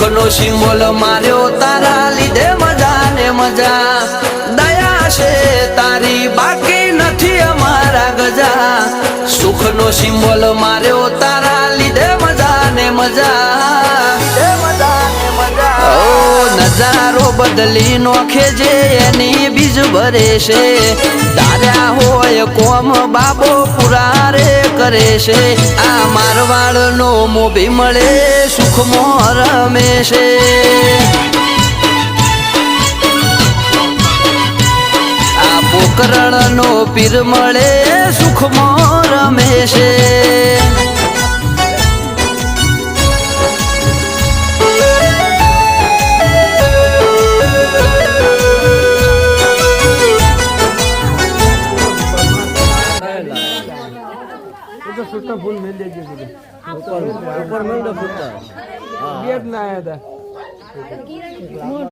સુખનો સિંબોલ માર્યો તારા લીધે મજા ને મજા દયા છે તારી બાકી નથી અમારા ગજા સુખનો સિંબોલ માર્યો તારા લીધે મજા ને મજા નજારો બદલી નોખે જે એની બીજ ભરે છે તાર્યા હોય કોમ બાબો પુરારે કરે છે આ મારવાડ નો મોભી મળે સુખમાં રમે છે આ પોકરણ નો પીર મળે સુખમાં રમે છે फुटता फूल मिल दीजिए मुझे ऊपर मिल रहा फुटता गेट ना आया था